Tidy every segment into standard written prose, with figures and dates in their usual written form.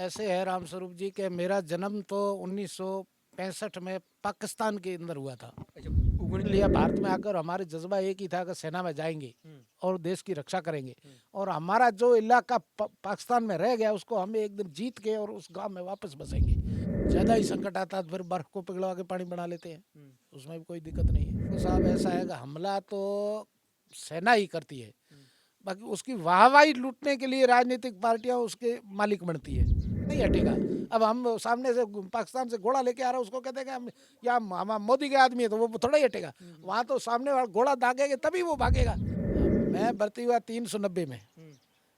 ऐसे है रामस्वरूप जी के मेरा जन्म तो 1965 में पाकिस्तान के अंदर हुआ था। अच्छा उगनी लिया भारत में आकर हमारे जज्बा एक ही था कि सेना में जाएंगे हम्म, और देश की रक्षा करेंगे। हम्म, और हमारा जो इलाका पाकिस्तान में रह गया उसको हम एक दिन जीत के और उस गांव में वापस बसेंगे। ज़्यादा ही संकट आता तो फिर बर्फ को पिघलवा के पानी बना लेते हैं, हम्म, उसमें भी कोई दिक्कत नहीं है। तो साहब ऐसा है कि हमला तो सेना ही करती है, हम्म, बाकी उसकी वाहवाही लूटने के लिए राजनीतिक पार्टियां उसके मालिक बनती है, नहीं हटेगा। अब हम सामने से पाकिस्तान से घोड़ा लेके आ रहा है, उसको कहते हैं कि हम या हम मोदी के आदमी है, तो वो थोड़ा ही हटेगा। वहां तो सामने वाला घोड़ा दागेगा तभी वो भागेगा। मैं भर्ती हुआ 390 में, हम्म,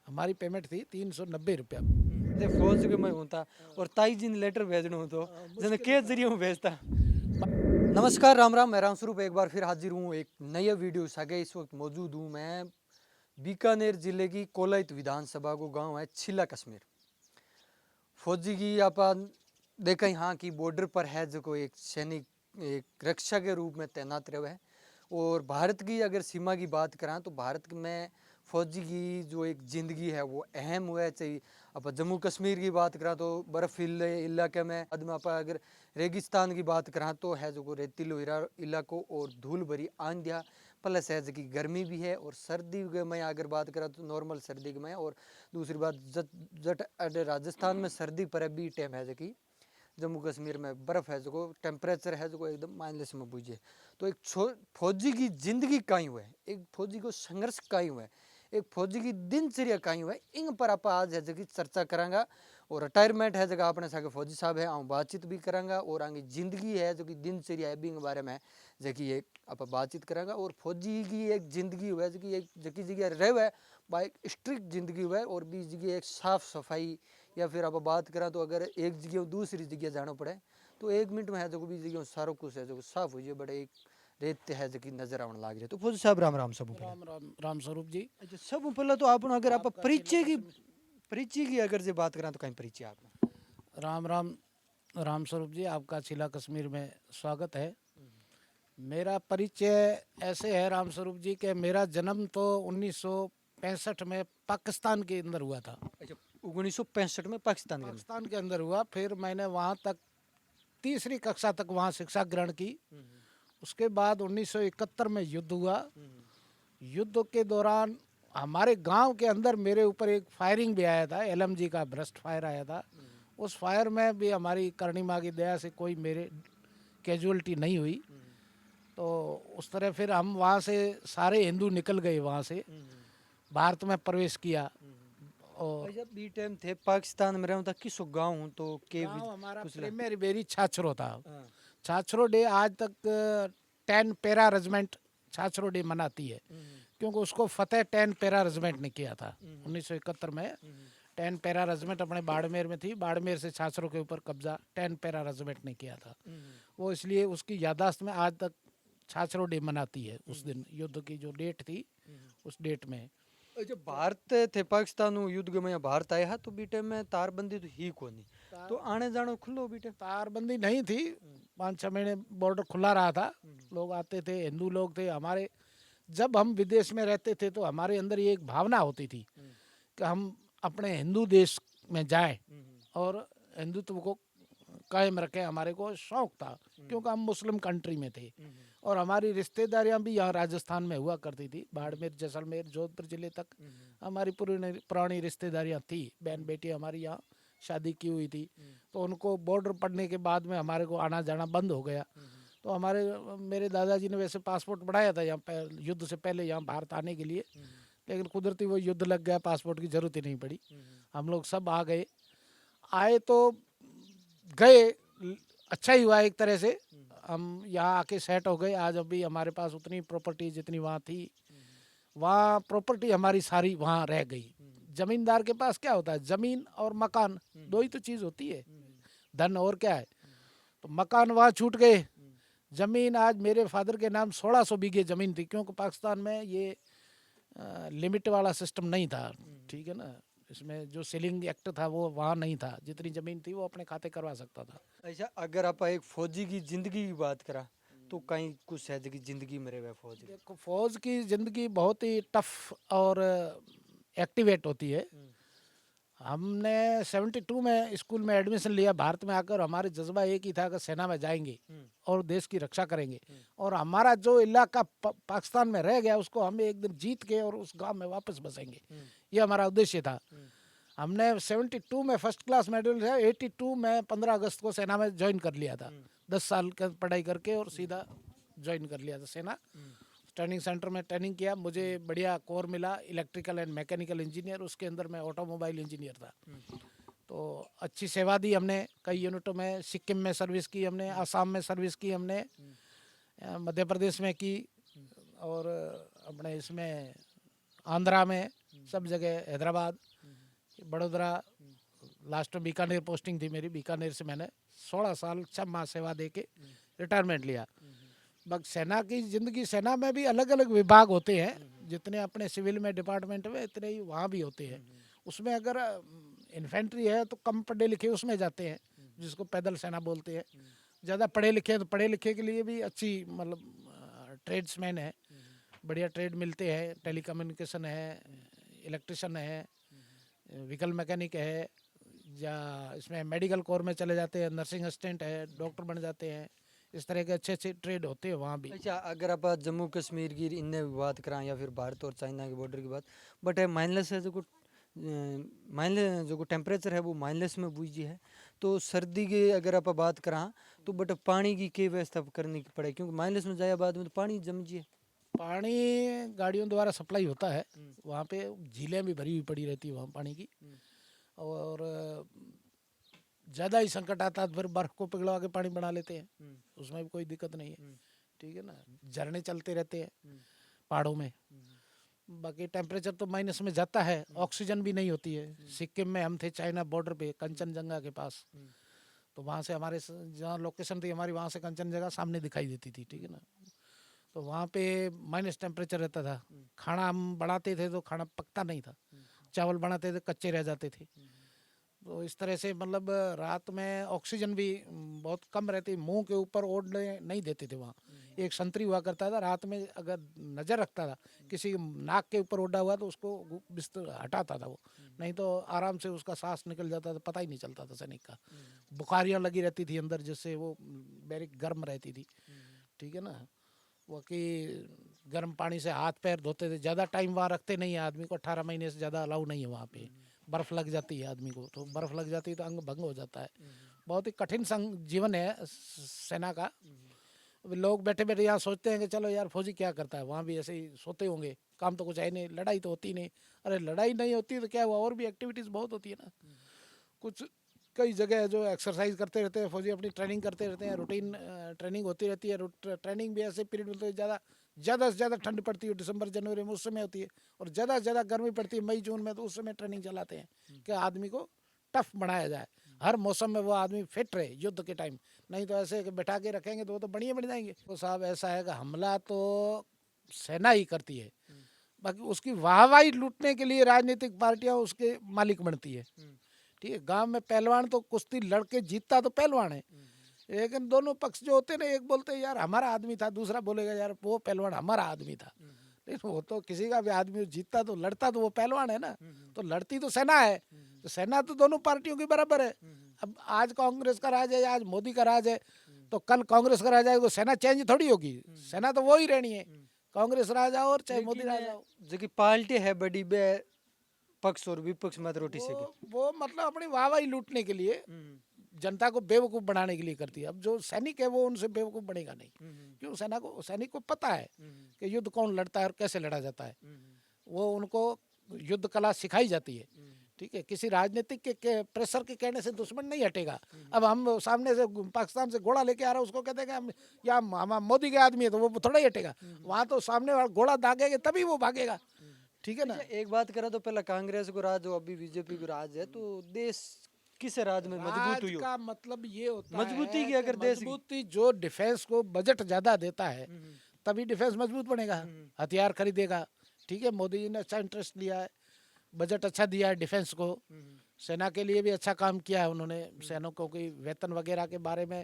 हमारी पेमेंट थी 390 रुपया। जैसे फौज के मैं होता और ताई जी ने लेटर भेजना हो तो जने के जरिए हूँ भेजता। नमस्कार राम राम, मैं रामस्वरूप एक बार फिर हाजिर हूँ एक नए वीडियो सागे। इस वक्त मौजूद हूँ मैं बीकानेर जिले की कोलाइत विधानसभा को गांव है छिला कश्मीर। फौजी की आप देखा यहाँ की बॉर्डर पर है जो कोई एक सैनिक एक रक्षा के रूप में तैनात रहे है। और भारत की अगर सीमा की बात करें तो भारत में फौजी की जो एक ज़िंदगी है वो अहम हुआ चाहिए। अब जम्मू कश्मीर की बात करें तो बर्फीले इलाके में आदमी आप अगर रेगिस्तान की बात करें तो है जो रेतीलो इलाकों और धूल भरी आंधिया प्लस है जो कि गर्मी भी है। और सर्दी के में अगर बात करें तो नॉर्मल सर्दी के में। और दूसरी बात जट राजस्थान में सर्दी पर भी टाइम है जो कि जम्मू कश्मीर में बर्फ़ है जो टेम्परेचर है जो एकदम माइनस में पूछे। तो एक फौजी की ज़िंदगी कहीं हुआ है, एक फौजी को संघर्ष कहीं हुआ है, एक फौजी की दिनचर्या कहीं हुआ है, इन पर आप आज है जो कि चर्चा करांगा। और रिटायरमेंट है जगह अपने सागे फौजी साहब है आऊँ बातचीत भी करांगा। और आगे ज़िंदगी है जो कि दिनचर्या है बिंग बारे में जो कि एक आप बातचीत करांगा। और फौजी की एक ज़िंदगी हुआ है जो कि एक जगह जगह रहे हुआ है बा एक स्ट्रिक्ट ज़िंदगी हुआ है। और बीस जगह एक साफ़ सफाई या फिर आप बात करें तो अगर एक जगह दूसरी जगह जाना पड़े तो 1 मिनट में है जो भी जगह सारा कुछ है जो साफ हो जाए बड़े एक रेत है जो कि नजर आने लग जाए। तो फौजी साहब राम राम सब पहले। राम राम राम स्वरूप जी। अच्छा सब पहले तो आप अगर आप आपका जिला कश्मीर। परिचय की अगर जो बात करें तो कहीं परिचय आप राम राम राम स्वरूप जी, आपका जिला कश्मीर में स्वागत है। मेरा परिचय ऐसे है राम स्वरूप जी के मेरा जन्म तो 1965 में पाकिस्तान के अंदर हुआ था। अच्छा 1965 में पाकिस्तान के अंदर। पाकिस्तान के अंदर हुआ, फिर मैंने वहाँ तक तीसरी कक्षा तक वहाँ शिक्षा ग्रहण की। उसके बाद 1971 में युद्ध हुआ। युद्ध के दौरान हमारे गांव के अंदर मेरे ऊपर एक फायरिंग भी आया था, एलएमजी का ब्रस्ट फायर आया था। उस फायर में भी हमारी करणी माँ की दया से कोई मेरे कैजुअलिटी नहीं हुई। तो उस तरह फिर हम वहाँ से सारे हिंदू निकल गए, वहाँ से भारत में प्रवेश किया। और अच्छा बी टाइम थे पाकिस्तान में रहूँ था किस गाँव हूँ तो के गांव हमारा कुछ ला। प्रेमेरी बेरी छाछरो था। हाँ, छाछरो डे आज तक 10 पैरा रेजिमेंट छाछरो डे मनाती है, क्योंकि उसको फतेह 10 पैरा रेजिमेंट ने किया था 1971 में। 10 पैरा रेजिमेंट अपने बाड़मेर में थी, बाड़मेर से छाछरों के ऊपर कब्जा 10 पैरा रेजिमेंट ने किया था। वो इसलिए उसकी यादाश्त में आज तक छाछरो डे मनाती है। उस दिन युद्ध की जो डेट थी उस डेट में। जब भारत थे पाकिस्तान युद्ध के में भारत आया है तो बी टाइम में तारबंदी तो ही को नहीं तो आने जानो खुलो बी टाइम। तारबंदी नहीं थी, 5-6 महीने बॉर्डर खुला रहा था। लोग आते थे, हिंदू लोग थे हमारे। जब हम विदेश में रहते थे तो हमारे अंदर ये एक भावना होती थी कि हम अपने हिंदू देश में जाएं और हिंदुत्व को कायम रखें। हमारे को शौक था, क्योंकि हम मुस्लिम कंट्री में थे और हमारी रिश्तेदारियां भी यहाँ राजस्थान में हुआ करती थी। बाड़मेर, जैसलमेर, जोधपुर जिले तक हमारी पुरानी पुरानी रिश्तेदारियां थी। बहन बेटी हमारी यहाँ शादी की हुई थी, तो उनको बॉर्डर पड़ने के बाद में हमारे को आना जाना बंद हो गया। तो हमारे मेरे दादाजी ने वैसे पासपोर्ट बनाया था यहाँ युद्ध से पहले यहाँ भारत आने के लिए, लेकिन कुदरती वो युद्ध लग गया, पासपोर्ट की जरूरत ही नहीं पड़ी। हम लोग सब आ गए। आए तो गए, अच्छा ही हुआ एक तरह से। हम यहाँ आके सेट हो गए। आज अभी हमारे पास उतनी प्रॉपर्टी जितनी वहाँ थी, वहाँ प्रॉपर्टी हमारी सारी वहाँ रह गई। जमींदार के पास क्या होता है, जमीन और मकान, दो ही तो चीज़ होती है, धन और क्या है। तो मकान वहाँ छूट गए। जमीन आज मेरे फादर के नाम 1600 बीघे जमीन थी, क्योंकि पाकिस्तान में ये लिमिट वाला सिस्टम नहीं था, ठीक है ना। इसमें जो सीलिंग एक्ट था वो वहाँ नहीं था, जितनी ज़मीन थी वो अपने खाते करवा सकता था। अच्छा अगर आप एक फौजी की जिंदगी की बात करा तो कहीं कुछ है कि जिंदगी में रहे फौज की। देखो, फौज की ज़िंदगी बहुत ही टफ और एक्टिवेट होती है। हमने 72 में स्कूल में एडमिशन लिया भारत में आकर। हमारे जज्बा एक ही था कि सेना में जाएंगे और देश की रक्षा करेंगे, और हमारा जो इलाका पाकिस्तान में रह गया उसको हम एक दिन जीत के और उस गांव में वापस बसेंगे, ये हमारा उद्देश्य था। हमने 72 में फर्स्ट क्लास मेडल है, 82 में 15 अगस्त को सेना में ज्वाइन कर लिया था। 10 साल का पढ़ाई करके और सीधा ज्वाइन कर लिया था सेना। ट्रेनिंग सेंटर में ट्रेनिंग किया, मुझे बढ़िया कोर मिला, इलेक्ट्रिकल एंड मैकेनिकल इंजीनियर। उसके अंदर मैं ऑटोमोबाइल इंजीनियर था। तो अच्छी सेवा दी हमने कई यूनिटों में। सिक्किम में सर्विस की हमने, आसाम में सर्विस की हमने, मध्य प्रदेश में की, और अपने इसमें आंध्रा में, सब जगह, हैदराबाद, बड़ोदरा, लास्ट में बीकानेर पोस्टिंग थी मेरी। बीकानेर से मैंने 16 साल 6 माह सेवा दे के रिटायरमेंट लिया। बस सेना की ज़िंदगी, सेना में भी अलग अलग विभाग होते हैं, जितने अपने सिविल में डिपार्टमेंट में इतने ही वहाँ भी होते हैं। उसमें अगर इन्फेंट्री है तो कम पढ़े लिखे उसमें जाते हैं, जिसको पैदल सेना बोलते हैं। ज़्यादा पढ़े लिखे तो पढ़े लिखे के लिए भी अच्छी, मतलब ट्रेड्समैन है, बढ़िया ट्रेड मिलते हैं। टेलीकम्युनिकेशन है, इलेक्ट्रिशियन है, व्हीकल मैकेनिक है, या इसमें मेडिकल कोर में चले जाते हैं, नर्सिंग असिस्टेंट है, डॉक्टर बन जाते हैं। इस तरह के अच्छे अच्छे ट्रेड होते हैं वहाँ भी। अच्छा, अगर आप जम्मू कश्मीर की इनने बात करां या फिर भारत और चाइना के बॉर्डर की बात, बट माइनस है जो माइनस जो टेम्परेचर है वो माइनस में बुझी है। तो सर्दी की अगर आप बात करां तो बट पानी की क्या व्यवस्था करनी पड़े, क्योंकि माइनस में जाए बाद में तो पानी जम जी है। पानी गाड़ियों द्वारा सप्लाई होता है वहाँ पे। झीलें भी भरी हुई पड़ी रहती है वहाँ पानी की। और ज़्यादा ही संकट आता है तो फिर बर्फ़ को पिघलवा के पानी बना लेते हैं, उसमें भी कोई दिक्कत नहीं है। ठीक है ना, झरने चलते रहते हैं पहाड़ों में। बाकी टेम्परेचर तो माइनस में जाता है, ऑक्सीजन भी नहीं होती है। सिक्किम में हम थे चाइना बॉर्डर पे, कंचनजंगा के पास। तो वहाँ से हमारे जहाँ लोकेशन थी हमारी, वहाँ से कंचनजंगा सामने दिखाई देती थी। ठीक है ना, तो वहाँ पे माइनस टेम्परेचर रहता था। खाना हम बनाते थे तो खाना पकता नहीं था, चावल बनाते थे कच्चे रह जाते थे। तो इस तरह से मतलब रात में ऑक्सीजन भी बहुत कम रहती, मुंह के ऊपर ओढ़ने नहीं देते थे वहाँ। एक संतरी हुआ करता था, रात में अगर नज़र रखता था किसी नाक के ऊपर ओढ़ा हुआ तो उसको बिस्तर हटाता था वो, नहीं तो आराम से उसका सांस निकल जाता था, पता ही नहीं चलता था सैनिक का। बुखारियाँ लगी रहती थी अंदर, जिससे वो बैरिक गर्म रहती थी। ठीक है ना, वो कि गर्म पानी से हाथ पैर धोते थे। ज़्यादा टाइम वहाँ रखते नहीं है आदमी को, 18 महीने से ज़्यादा अलाउ नहीं है वहाँ पे। बर्फ़ लग जाती है आदमी को, तो बर्फ़ लग जाती है तो अंग भंग हो जाता है। बहुत ही कठिन जीवन है सेना का। लोग बैठे बैठे यहाँ सोचते हैं कि चलो यार फौजी क्या करता है, वहाँ भी ऐसे ही सोते होंगे, काम तो कुछ है नहीं, लड़ाई तो होती नहीं। अरे लड़ाई नहीं होती तो क्या हुआ, और भी एक्टिविटीज़ बहुत होती है ना। कुछ कई जगह है जो एक्सरसाइज करते रहते हैं फौजी, अपनी ट्रेनिंग करते रहते हैं, रूटीन ट्रेनिंग होती रहती है। ट्रेनिंग भी ऐसे पीरियड मिलते हैं, ज़्यादा से ज़्यादा ठंड पड़ती है दिसंबर जनवरी में, उस समय होती है। और ज़्यादा से ज़्यादा गर्मी पड़ती है मई जून में, तो उस समय ट्रेनिंग चलाते हैं कि आदमी को टफ बनाया जाए, हर मौसम में वो आदमी फिट रहे युद्ध के टाइम। नहीं तो ऐसे बैठा के रखेंगे तो वो तो बढ़िया बन जाएंगे। तो साहब ऐसा है कि हमला तो सेना ही करती है, बाकी उसकी वाहवाही लूटने के लिए राजनीतिक पार्टियां उसके मालिक बनती है। ठीक है, गांव में पहलवान तो कुश्ती लड़के जीतता तो पहलवान है, लेकिन दोनों पक्ष जो होते हैं ना, एक बोलते हैं यार हमारा आदमी था, दूसरा बोलेगा यार वो पहलवान हमारा आदमी था। लेकिन वो तो किसी का भी आदमी जीतता तो लड़ता तो वो पहलवान है ना, तो लड़ती तो सेना है। तो सेना तो दोनों पार्टियों की बराबर है। अब आज कांग्रेस का राज है, आज मोदी का राज है, तो कल कांग्रेस का राज आएगा, सेना चेंज थोड़ी होगी, सेना तो वो ही रहनी है। कांग्रेस राज आओ और चाहे मोदी राज आओ। जो कि पार्टी है बड़ी बे, पक्ष और विपक्ष मत रोटी से वो मतलब अपनी वाहवाही लूटने के लिए, जनता को बेवकूफ़ बनाने के लिए करती है। अब जो सैनिक है वो उनसे बेवकूफ़ बनेगा नहीं, क्यों? सैनिक को पता है कि युद्ध कौन लड़ता है और कैसे लड़ा जाता है। वो उनको युद्ध कला सिखाई जाती है। ठीक है, किसी राजनीतिक के प्रेशर के कहने से दुश्मन नहीं हटेगा। अब हम सामने से पाकिस्तान से घोड़ा लेके आ रहा है, उसको कहते हैं कि हम या हम मोदी के आदमी है, तो वो थोड़ा ही हटेगा। वहाँ तो सामने वाला घोड़ा दागेगा तभी वो भागेगा। ठीक है ना। अच्छा, एक बात करा तो पहले कांग्रेस को राज हो, अभी बीजेपी को राज है, तो देश किस राज में मजबूत हुई हो? का मतलब ये होता मजबूती है की कि अगर देश की मजबूती जो डिफेंस को बजट ज्यादा देता है तभी डिफेंस मजबूत बनेगा, हथियार खरीदेगा। ठीक है, मोदी जी ने अच्छा इंटरेस्ट लिया है, बजट अच्छा दिया है डिफेंस को, सेना के लिए भी अच्छा काम किया है उन्होंने। सैनिकों की वेतन वगैरह के बारे में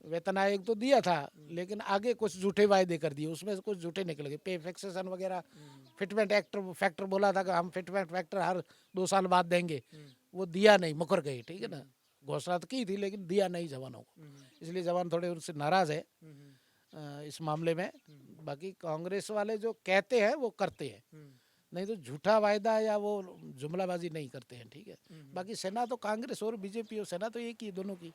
वेतन आयोग तो दिया था, लेकिन आगे कुछ झूठे वायदे कर दिए, उसमें से कुछ झूठे निकल गए। पे फिक्सेशन वगैरह, फिटमेंट एक्टर फैक्टर बोला था कि हम फिटमेंट फैक्टर हर 2 साल बाद देंगे, वो दिया नहीं, मुकर गए, ठीक है ना। घोषणा तो की थी लेकिन दिया नहीं जवानों को, इसलिए जवान थोड़े उनसे नाराज है इस मामले में। बाकी कांग्रेस वाले जो कहते हैं वो करते हैं, नहीं तो झूठा वायदा या वो जुमलाबाजी नहीं करते हैं, ठीक है। बाकी सेना तो कांग्रेस और बीजेपी और सेना तो एक ही है दोनों की,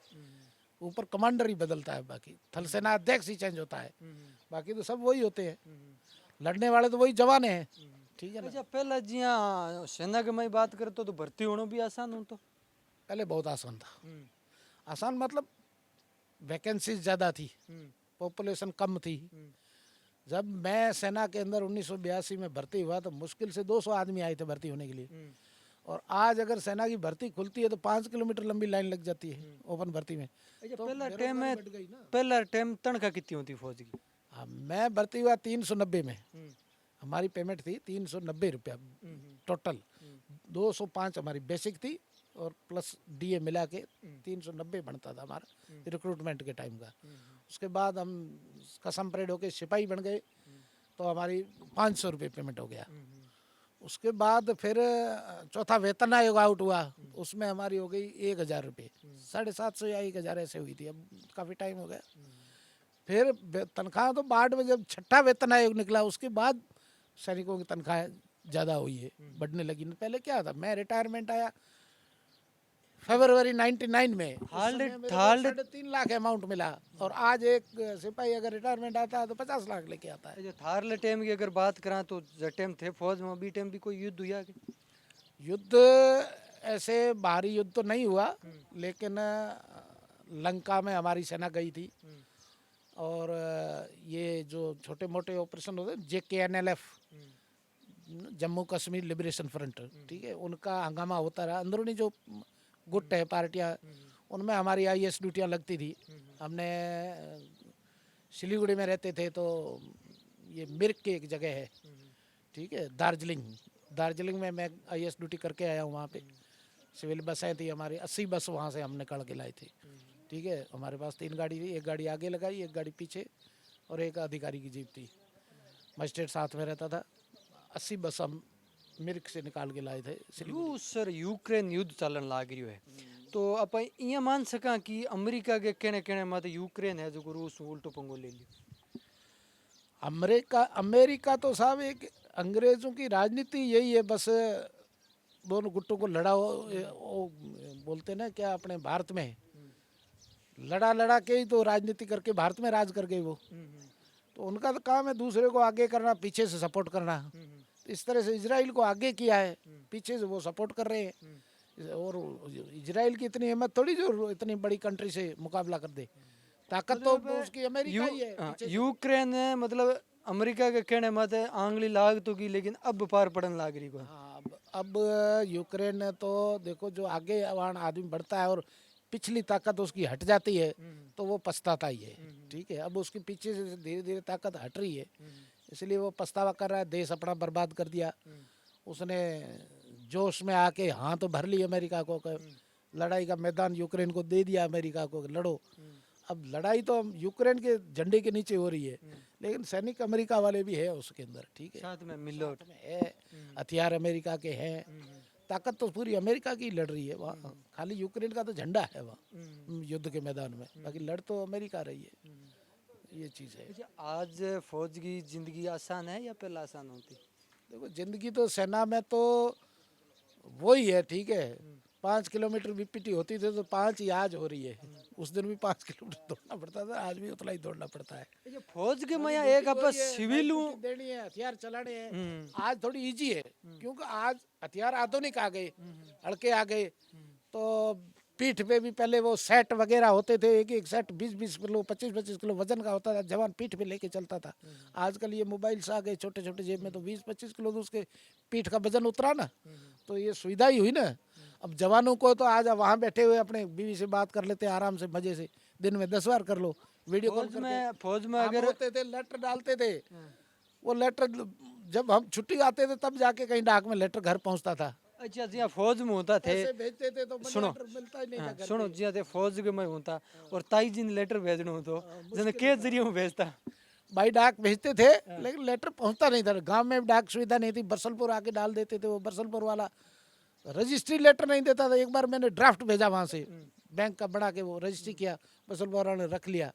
ऊपर कमांडर ही बदलता है, बाकी थल सेना अध्यक्ष ही चेंज होता है, बाकी तो सब वही होते हैं, लड़ने वाले तो वही जवान हैं, ठीक है ना। अच्छा पहला जिया सेना के मैं बात करते तो भर्ती होना भी आसान हो तो पहले बहुत आसान था, आसान मतलब वैकेंसीज ज़्यादा थी, पॉपुलेशन कम थी। जब मैं सेना के अंदर 1982 में भर्ती हुआ तो मुश्किल से 200 आदमी आए थे भर्ती होने के लिए, और आज अगर सेना की भर्ती खुलती है तो 5 किलोमीटर लंबी लाइन लग जाती है ओपन भर्ती में। अच्छा तो पहला बेरोजगारी टाइम में बढ़ गई ना। पहला टाइम तनख्वाह कितनी होती फौज की हाँ, मैं भर्ती हुआ 390 में, हमारी पेमेंट थी 390 रुपया टोटल, 205 हमारी बेसिक थी और प्लस डीए मिला के 390 बनता था हमारा रिक्रूटमेंट के टाइम का। उसके बाद हम कसम परेड होके सिपाही बन गए तो हमारी 500 रुपये पेमेंट हो गया। उसके बाद फिर चौथा वेतन आयोग आउट हुआ, उसमें हमारी हो गई 1000 रुपये, 750 या 1000 ऐसे हुई थी, अब काफ़ी टाइम हो गया। फिर तनख्वाह तो बाद में जब छठा वेतन आयोग निकला उसके बाद सैनिकों की तनख्वाह ज़्यादा हुई है, बढ़ने लगी। पहले क्या था, मैं रिटायरमेंट आया फरवरी 99 में, उस हाल- समय मेरे को हाल- 3.5 लाख अमाउंट मिला, और आज एक सिपाही अगर रिटायरमेंट आता है तो 50 लाख लेके आता है। अच्छा थारले टाइम की अगर बात करा तो जब टाइम थे फौज में अभी टाइम भी कोई युद्ध हुआ कि युद्ध ऐसे बाहरी युद्ध तो नहीं हुआ, लेकिन लंका में हमारी सेना गई थी, और ये जो छोटे मोटे ऑपरेशन होते हैं JKNLF, Jammu Kashmir liberation front, ठीक है, उनका हंगामा होता रहा, अंदरूनी जो गुट है पार्टियां, उनमें हमारी IAS ड्यूटियां लगती थी। हमने सिलीगुड़ी में रहते थे तो ये मिर्क की एक जगह है, ठीक है, दार्जिलिंग में मैं IAS ड्यूटी करके आया हूँ। वहाँ पे सिविल बसें थी हमारी, 80 बस वहाँ से हम निकाल के लाए थे, ठीक है। हमारे पास 3 गाड़ी थी, एक गाड़ी आगे लगाई, एक गाड़ी पीछे, और एक अधिकारी की जीप थी, मजिस्ट्रेट साथ में रहता था। 80 बस हम मिर्क से निकाल के लाए थे सिलीगुड़ी। यू सर यूक्रेन युद्ध चलन लाग रही है तो आप ये मान सका कि अमेरिका के कहने कहने मत यूक्रेन है जो रूस उल्टो पंगो ले लियो अमेरिका तो साहब एक अंग्रेजों की राजनीति यही है, बस दोनों गुटों को लड़ा वो बोलते ना क्या अपने भारत में लड़ा लड़ा के ही तो राजनीति करके भारत में राज कर गए वो। तो उनका तो काम है दूसरे को आगे करना, पीछे से सपोर्ट करना। इस तरह से इजराइल को आगे किया है, पीछे से वो सपोर्ट कर रहे हैं, और इजराइल की इतनी हिम्मत थोड़ी जो इतनी बड़ी कंट्री से मुकाबला कर दे, ताकत तो उसकी अमेरिका ही है पीछे से। यूक्रेन है मतलब अमेरिका के कहने मत आंगली लाग तो की लेकिन अब पार पड़न लाग रही को हाँ, अब यूक्रेन तो देखो जो आगे वहाँ आदमी बढ़ता है और पिछली ताकत उसकी हट जाती है तो वो पछताता ही है, ठीक है। अब उसके पीछे से धीरे धीरे ताकत हट रही है, इसलिए वो पछतावा कर रहा है, देश अपना बर्बाद कर दिया उसने, जोश में आके हाथ तो भर ली अमेरिका को, लड़ाई का मैदान यूक्रेन को दे दिया अमेरिका को, लड़ो। अब लड़ाई तो यूक्रेन के झंडे के नीचे हो रही है, लेकिन सैनिक अमेरिका वाले भी है उसके अंदर, ठीक है, साथ में मिलो साथ में है, हथियार अमेरिका के हैं, ताकत तो पूरी अमेरिका की लड़ रही है वहाँ, खाली यूक्रेन का तो झंडा है वहाँ युद्ध के मैदान में, बाकी लड़ तो अमेरिका रही है, ये चीज़ है। अच्छा, आज फौज की जिंदगी आसान है या पहले आसान होती देखो जिंदगी तो सेना में तो वही है, ठीक है, 5 किलोमीटर बीपीटी होती थी तो 5 ही आज हो रही है, उस दिन भी 5 किलोमीटर दौड़ना पड़ता था, आज भी उतना ही दौड़ना पड़ता है। अच्छा फौज के मैं ड्यूटी एक आप वही है, सिविल नाइट हूँ ड्यूटी देनी है, हथियार चलाने हैं, आज थोड़ी इजी है क्योंकि आज हथियार आधुनिक आ गए, हल्के आ गए, तो पीठ पे भी पहले वो सेट वगैरह होते थे, एक एक सेट 20-20 किलो 25-25 किलो वजन का होता था, जवान पीठ पे लेके चलता था। आजकल ये मोबाइल्स आ गए छोटे छोटे जेब में, तो 20-25 किलो तो उसके पीठ का वजन उतरा ना, तो ये सुविधा ही हुई ना। अब जवानों को तो आज वहाँ बैठे हुए अपने बीवी से बात कर लेते हैं आराम से, मजे से, दिन में 10 बार कर लो वीडियो कॉल करके। फौज में हम अगर होते थे लेटर डालते थे, वो लेटर जब हम छुट्टी आते थे तब जाके कहीं डाक में लेटर घर पहुंचता था, अच्छा जी फौज में होता थे पैसे भेजते थे तो मनी सुनो, ऑर्डर मिलता ही नहीं था घर सुनो पे। जी थे फौज के मैं होता और ताई जी ने लेटर भेजनो हो तो जने के जरिए में भेजता भाई डाक भेजते थे लेकिन लेटर पहुंचता नहीं था, गांव में भी डाक सुविधा नहीं थी, बरसलपुर आके डाल देते थे, वो बरसलपुर वाला रजिस्ट्री लेटर नहीं देता था। एक बार मैंने ड्राफ्ट भेजा वहाँ से, बैंक का बना के वो रजिस्ट्री किया, फसल वालों ने रख लिया।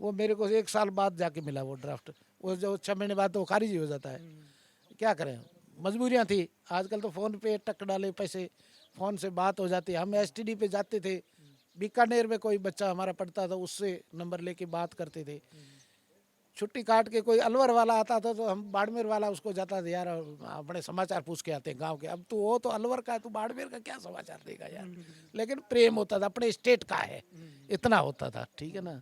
वो मेरे को 1 साल बाद जाके मिला वो ड्राफ्ट। वो जो 6 महीने बाद तो वो खारिज ही हो जाता है। क्या करें, मजबूरियाँ थी। आजकल तो फ़ोन पे टक डाले पैसे, फ़ोन से बात हो जाती है। हम एसटीडी पे जाते थे, बीकानेर में कोई बच्चा हमारा पढ़ता था, उससे नंबर लेके बात करते थे। छुट्टी काट के कोई अलवर वाला आता था तो हम बाड़मेर वाला उसको जाता था, यार अपने समाचार पूछ के आते हैं गांव के। अब तो वो तो अलवर का है, तो बाड़मेर का क्या समाचार देगा यार। लेकिन प्रेम होता था, अपने स्टेट का है, इतना होता था। ठीक है ना।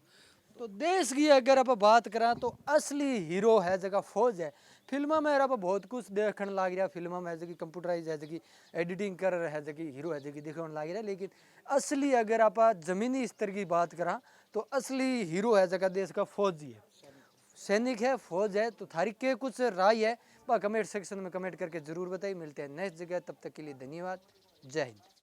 तो देश की अगर आप बात करा तो असली हीरो है जगह फौज है। फिल्म में आप बहुत कुछ देखने लग रहा, फिल्म में है जगह कंप्यूटराइज है, जगह एडिटिंग कर है, जगह हीरो है जगह देखने लग रहा। लेकिन असली अगर आप जमीनी स्तर की बात करा तो असली हीरो है जगह देश का फौज ही है, सैनिक है, फौज है। तो थारी के कुछ राय है वह कमेंट सेक्शन में कमेंट करके जरूर बताइए। मिलते हैं नेक्स्ट जगह, तब तक के लिए धन्यवाद। जय हिंद।